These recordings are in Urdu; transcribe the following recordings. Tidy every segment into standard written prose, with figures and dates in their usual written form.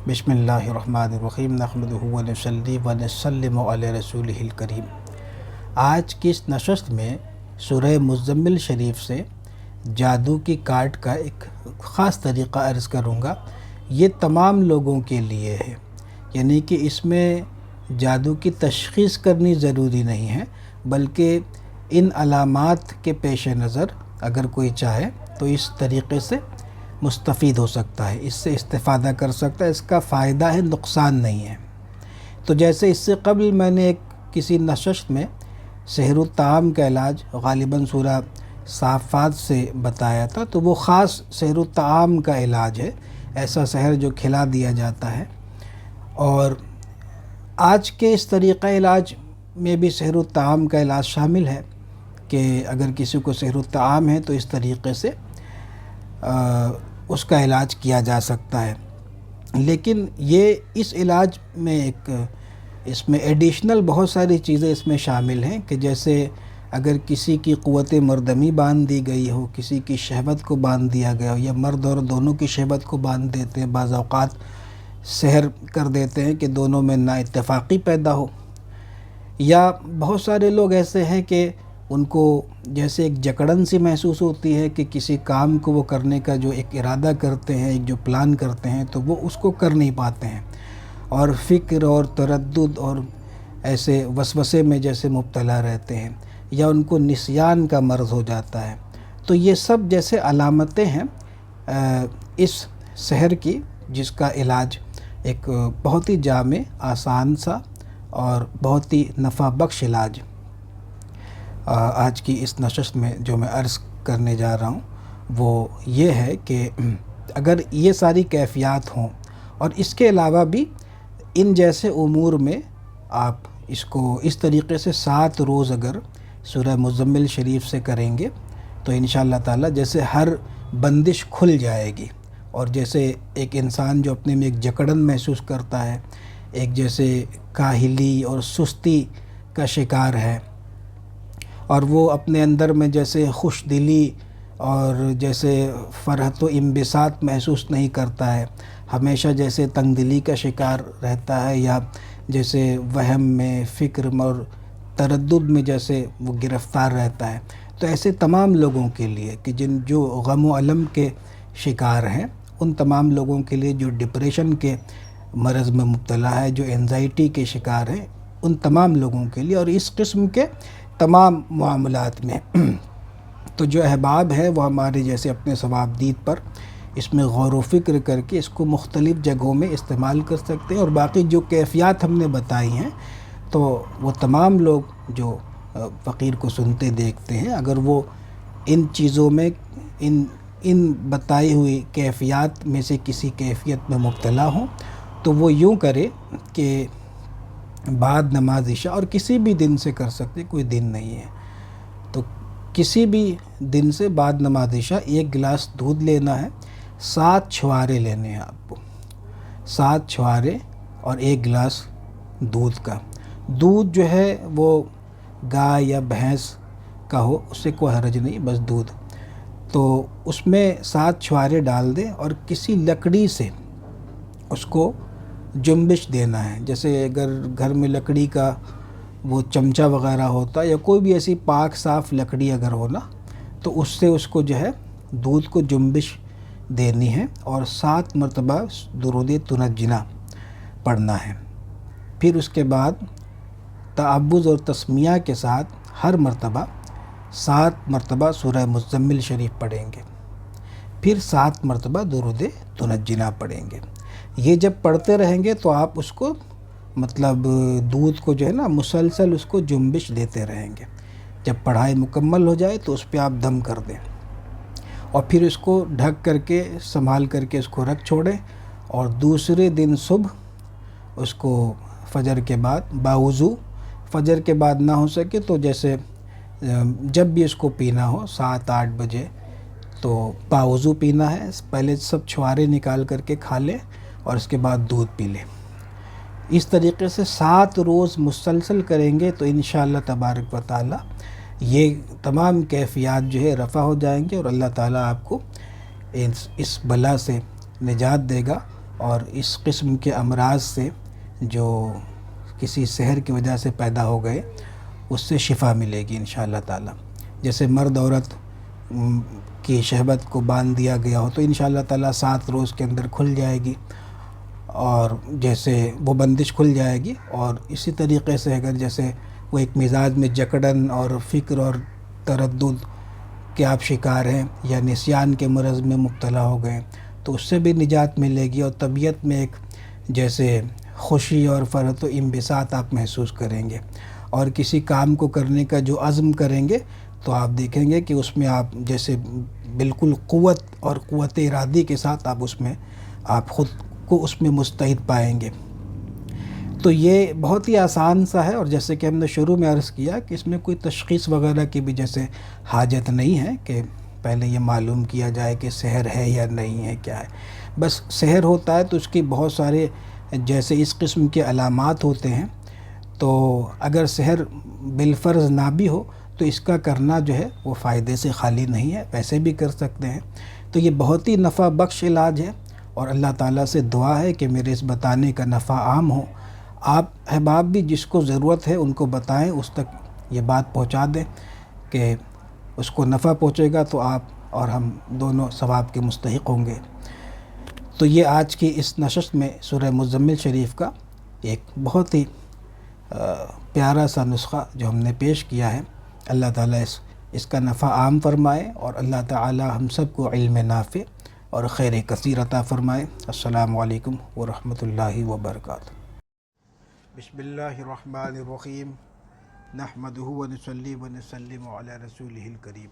بسم اللہ الرحمن الرحیم نحمدہ و نصلی و نسلم علی رسولہ الکریم۔ آج کی اس نشست میں سورہ مزمل شریف سے جادو کی کارڈ کا ایک خاص طریقہ عرض کروں گا۔ یہ تمام لوگوں کے لیے ہے، یعنی کہ اس میں جادو کی تشخیص کرنی ضروری نہیں ہے، بلکہ ان علامات کے پیش نظر اگر کوئی چاہے تو اس طریقے سے مستفید ہو سکتا ہے، اس سے استفادہ کر سکتا ہے، اس کا فائدہ ہے، نقصان نہیں ہے۔ تو جیسے اس سے قبل میں نے کسی نشست میں سحر الطعام کا علاج غالباً سورہ صافات سے بتایا تھا، تو وہ خاص سحر الطعام کا علاج ہے، ایسا سحر جو کھلا دیا جاتا ہے۔ اور آج کے اس طریقہ علاج میں بھی سحر الطعام کا علاج شامل ہے کہ اگر کسی کو سحر الطعام ہے تو اس طریقے سے اس کا علاج کیا جا سکتا ہے۔ لیکن یہ اس علاج میں اس میں ایڈیشنل بہت ساری چیزیں اس میں شامل ہیں کہ جیسے اگر کسی کی قوت مردمی باندھ دی گئی ہو، کسی کی شہوت کو باندھ دیا گیا ہو، یا مرد اور دونوں کی شہوت کو باندھ دیتے ہیں، بعض اوقات سحر کر دیتے ہیں کہ دونوں میں نا اتفاقی پیدا ہو، یا بہت سارے لوگ ایسے ہیں کہ ان کو جیسے ایک جکڑن سی محسوس ہوتی ہے کہ کسی کام کو وہ کرنے کا جو ایک ارادہ کرتے ہیں، ایک جو پلان کرتے ہیں تو وہ اس کو کر نہیں پاتے ہیں، اور فکر اور تردد اور ایسے وسوسے میں جیسے مبتلا رہتے ہیں، یا ان کو نسیان کا مرض ہو جاتا ہے۔ تو یہ سب جیسے علامتیں ہیں اس سحر کی، جس کا علاج ایک بہت ہی جامع، آسان سا اور بہت ہی نفع بخش علاج آج کی اس نشست میں جو میں عرض کرنے جا رہا ہوں وہ یہ ہے کہ اگر یہ ساری کیفیات ہوں اور اس کے علاوہ بھی ان جیسے امور میں آپ اس کو اس طریقے سے 7 روز اگر سورہ مزمل شریف سے کریں گے تو انشاءاللہ تعالی جیسے ہر بندش کھل جائے گی، اور جیسے ایک انسان جو اپنے میں ایک جکڑن محسوس کرتا ہے، ایک جیسے کاہلی اور سستی کا شکار ہے، اور وہ اپنے اندر میں جیسے خوش دلی اور جیسے فرحت و انبساط محسوس نہیں کرتا ہے، ہمیشہ جیسے تنگ دلی کا شکار رہتا ہے، یا جیسے وہم میں، فکر میں اور تردد میں جیسے وہ گرفتار رہتا ہے، تو ایسے تمام لوگوں کے لیے کہ جو غم و علم کے شکار ہیں، ان تمام لوگوں کے لیے جو ڈپریشن کے مرض میں مبتلا ہے، جو انزائٹی کے شکار ہیں، ان تمام لوگوں کے لیے، اور اس قسم کے تمام معاملات میں تو جو احباب ہے وہ ہمارے جیسے اپنے ثواب دید پر اس میں غور و فکر کر کے اس کو مختلف جگہوں میں استعمال کر سکتے ہیں، اور باقی جو کیفیات ہم نے بتائی ہیں تو وہ تمام لوگ جو فقیر کو سنتے دیکھتے ہیں، اگر وہ ان چیزوں میں ان بتائی ہوئی کیفیات میں سے کسی کیفیت میں مبتلا ہوں تو وہ یوں کرے کہ بعد نماز عشاء، اور کسی بھی دن سے کر سکتے، کوئی دن نہیں ہے، تو کسی بھی دن سے بعد نماز عشاء 1 گلاس دودھ لینا ہے، 7 چھوارے لینے ہیں آپ کو، 7 چھوارے اور 1 گلاس دودھ کا۔ دودھ جو ہے وہ گائے یا بھینس کا ہو، اس سے کوئی حرج نہیں، بس دودھ، تو اس میں 7 چھوارے ڈال دیں اور کسی لکڑی سے اس کو جنبش دینا ہے، جیسے اگر گھر میں لکڑی کا وہ چمچہ وغیرہ ہوتا ہے، یا کوئی بھی ایسی پاک صاف لکڑی اگر ہونا، تو اس سے اس کو جو ہے دودھ کو جنبش دینی ہے، اور 7 مرتبہ درود تنجنا پڑھنا ہے۔ پھر اس کے بعد تعوذ اور تسمیہ کے ساتھ ہر مرتبہ 7 مرتبہ سورہ مزمل شریف پڑھیں گے، پھر 7 مرتبہ درود تنجنا پڑھیں گے۔ یہ جب پڑھتے رہیں گے تو آپ اس کو مطلب دودھ کو جو ہے نا مسلسل اس کو جنبش دیتے رہیں گے، جب پڑھائی مکمل ہو جائے تو اس پہ آپ دم کر دیں، اور پھر اس کو ڈھک کر کے سنبھال کر کے اس کو رکھ چھوڑیں، اور دوسرے دن صبح اس کو فجر کے بعد باوضو، فجر کے بعد نہ ہو سکے تو جیسے جب بھی اس کو پینا ہو 7-8 بجے تو باوضو پینا ہے، پہلے سب چھوارے نکال کر کے کھا لیں اور اس کے بعد دودھ پی لیں۔ اس طریقے سے 7 روز مسلسل کریں گے تو انشاءاللہ تبارک و تعالی یہ تمام کیفیات جو ہے رفع ہو جائیں گے، اور اللہ تعالیٰ آپ کو اس بلا سے نجات دے گا، اور اس قسم کے امراض سے جو کسی سحر کی وجہ سے پیدا ہو گئے اس سے شفا ملے گی انشاءاللہ تعالی۔ جیسے مرد عورت کی شہوت کو باندھ دیا گیا ہو تو انشاءاللہ تعالی 7 روز کے اندر کھل جائے گی، اور جیسے وہ بندش کھل جائے گی۔ اور اسی طریقے سے اگر جیسے وہ ایک مزاج میں جکڑن اور فکر اور تردد کے آپ شکار ہیں یا نسیان کے مرض میں مبتلا ہو گئے تو اس سے بھی نجات ملے گی، اور طبیعت میں ایک جیسے خوشی اور فرحت و انبساط آپ محسوس کریں گے، اور کسی کام کو کرنے کا جو عزم کریں گے تو آپ دیکھیں گے کہ اس میں آپ جیسے بالکل قوت اور قوت ارادی کے ساتھ آپ خود کو اس میں مستعد پائیں گے۔ تو یہ بہت ہی آسان سا ہے، اور جیسے کہ ہم نے شروع میں عرض کیا کہ اس میں کوئی تشخیص وغیرہ کی بھی جیسے حاجت نہیں ہے کہ پہلے یہ معلوم کیا جائے کہ سحر ہے یا نہیں ہے، کیا ہے۔ بس سحر ہوتا ہے تو اس کی بہت سارے جیسے اس قسم کے علامات ہوتے ہیں، تو اگر سحر بالفرض نہ بھی ہو تو اس کا کرنا جو ہے وہ فائدے سے خالی نہیں ہے، ویسے بھی کر سکتے ہیں۔ تو یہ بہت ہی نفع بخش علاج ہے، اور اللہ تعالیٰ سے دعا ہے کہ میرے اس بتانے کا نفع عام ہو۔ آپ احباب بھی جس کو ضرورت ہے ان کو بتائیں، اس تک یہ بات پہنچا دیں کہ اس کو نفع پہنچے گا تو آپ اور ہم دونوں ثواب کے مستحق ہوں گے۔ تو یہ آج کی اس نشست میں سورہ مزمل شریف کا ایک بہت ہی پیارا سا نسخہ جو ہم نے پیش کیا ہے۔ اللہ تعالیٰ اس کا نفع عام فرمائے، اور اللہ تعالیٰ ہم سب کو علم نافع اور خیر کثیر عطا فرمائے۔ السلام علیکم ورحمۃ اللہ وبرکاتہ۔ بسم اللہ الرحمن الرحیم، نحمدہ ونصلی ونسلم علی رسولہ الکریم۔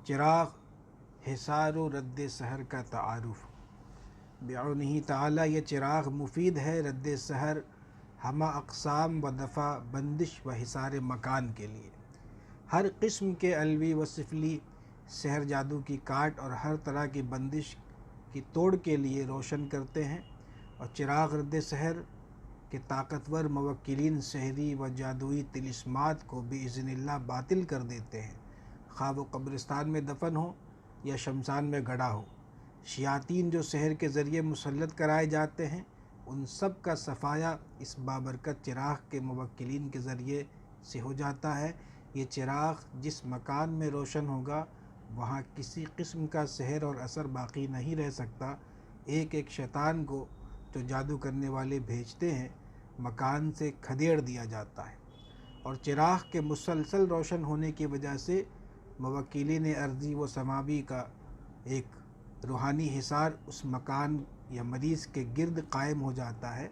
چراغ حصار و رد سحر کا تعارف۔ بعونہ تعالیٰ یہ چراغ مفید ہے رد سحر ہمہ اقسام و دفع بندش و حصار مکان کے لیے۔ ہر قسم کے علوی و سفلی سحر جادو کی کاٹ اور ہر طرح کی بندش کی توڑ کے لیے روشن کرتے ہیں، اور چراغ رد سحر کے طاقتور موکلین سحری و جادوئی طلسمات کو باذن اللہ باطل کر دیتے ہیں، خواہ وہ قبرستان میں دفن ہو یا شمشان میں گڑا ہو۔ شیاطین جو سحر کے ذریعے مسلط کرائے جاتے ہیں، ان سب کا صفایا اس بابرکت چراغ کے موکلین کے ذریعے سے ہو جاتا ہے۔ یہ چراغ جس مکان میں روشن ہوگا وہاں کسی قسم کا سحر اور اثر باقی نہیں رہ سکتا۔ ایک ایک شیطان کو جو جادو کرنے والے بھیجتے ہیں مکان سے کھدیڑ دیا جاتا ہے، اور چراغ کے مسلسل روشن ہونے کی وجہ سے موکلین ارضی و سماوی کا ایک روحانی حصار اس مکان یا مریض کے گرد قائم ہو جاتا ہے،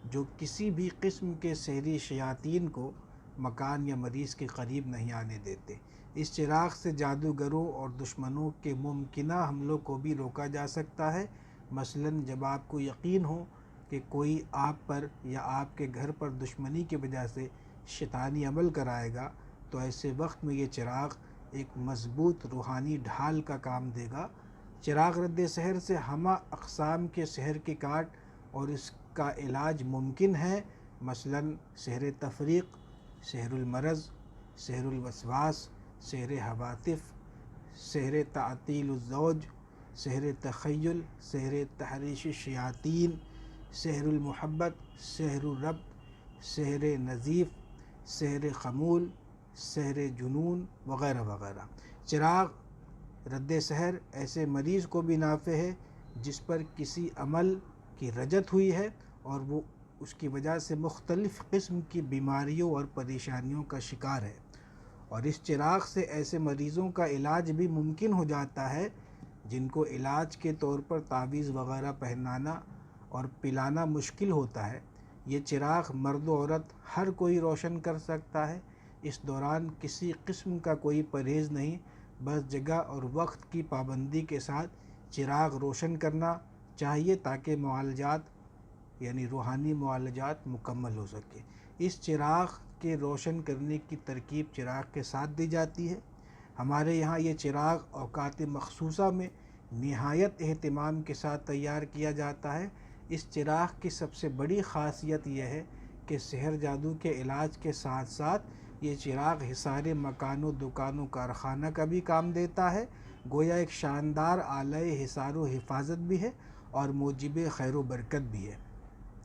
جو کسی بھی قسم کے سحری شیاطین کو مکان یا مریض کے قریب نہیں آنے دیتے۔ اس چراغ سے جادوگروں اور دشمنوں کے ممکنہ حملوں کو بھی روکا جا سکتا ہے۔ مثلاً جب آپ کو یقین ہو کہ کوئی آپ پر یا آپ کے گھر پر دشمنی کی وجہ سے شیطانی عمل کرائے گا، تو ایسے وقت میں یہ چراغ ایک مضبوط روحانی ڈھال کا کام دے گا۔ چراغ رد سحر سے ہمہ اقسام کے سحر کی کاٹ اور اس کا علاج ممکن ہے، مثلاً سحر تفریق، سحر المرض، سحر الوسواس، سحر حواتف، سحر تعطیل الزوج، سحر تخیل، سحر تحریش الشیاطین، سحر المحبت، سحر الربط، سحر نظیف، سحر خمول، سحر جنون وغیرہ وغیرہ۔ چراغ رد سحر ایسے مریض کو بھی نافع ہے جس پر کسی عمل کی رجت ہوئی ہے اور وہ اس کی وجہ سے مختلف قسم کی بیماریوں اور پریشانیوں کا شکار ہے، اور اس چراغ سے ایسے مریضوں کا علاج بھی ممکن ہو جاتا ہے جن کو علاج کے طور پر تعویذ وغیرہ پہنانا اور پلانا مشکل ہوتا ہے۔ یہ چراغ مرد و عورت ہر کوئی روشن کر سکتا ہے۔ اس دوران کسی قسم کا کوئی پرہیز نہیں، بس جگہ اور وقت کی پابندی کے ساتھ چراغ روشن کرنا چاہیے تاکہ معالجات یعنی روحانی معالجات مکمل ہو سکے۔ اس چراغ کے روشن کرنے کی ترکیب چراغ کے ساتھ دی جاتی ہے۔ ہمارے یہاں یہ چراغ اوقات مخصوصہ میں نہایت اہتمام کے ساتھ تیار کیا جاتا ہے۔ اس چراغ کی سب سے بڑی خاصیت یہ ہے کہ سحر جادو کے علاج کے ساتھ ساتھ یہ چراغ حصار مکانوں، دکانوں، کارخانہ کا بھی کام دیتا ہے۔ گویا ایک شاندار آلہ حصار و حفاظت بھی ہے، اور موجب خیر و برکت بھی ہے۔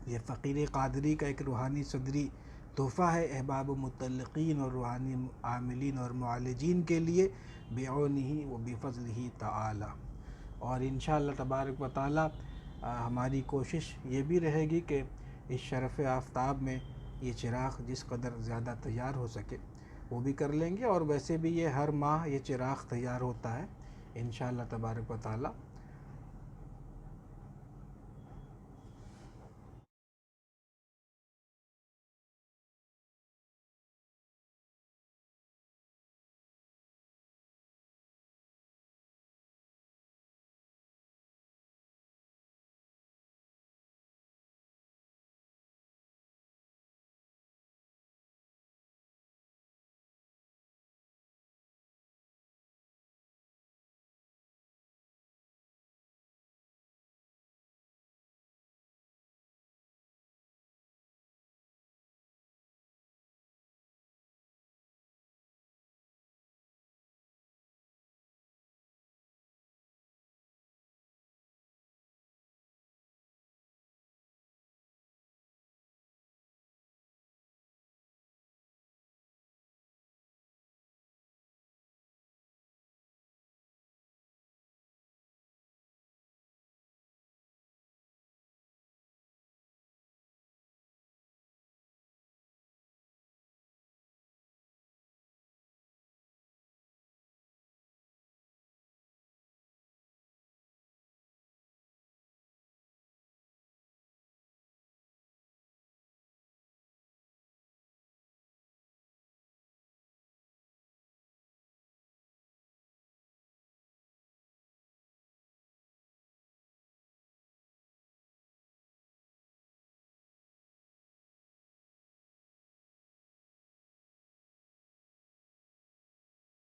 یہ فقیر قادری کا ایک روحانی صدری تحفہ ہے احباب و متعلقین اور روحانی عاملین اور معالجین کے لیے، بعونہ و بفضلہ تعالی۔ اور انشاءاللہ تبارک و تعالی ہماری کوشش یہ بھی رہے گی کہ اس شرف آفتاب میں یہ چراغ جس قدر زیادہ تیار ہو سکے وہ بھی کر لیں گے، اور ویسے بھی یہ ہر ماہ یہ چراغ تیار ہوتا ہے انشاءاللہ تبارک و تعالی۔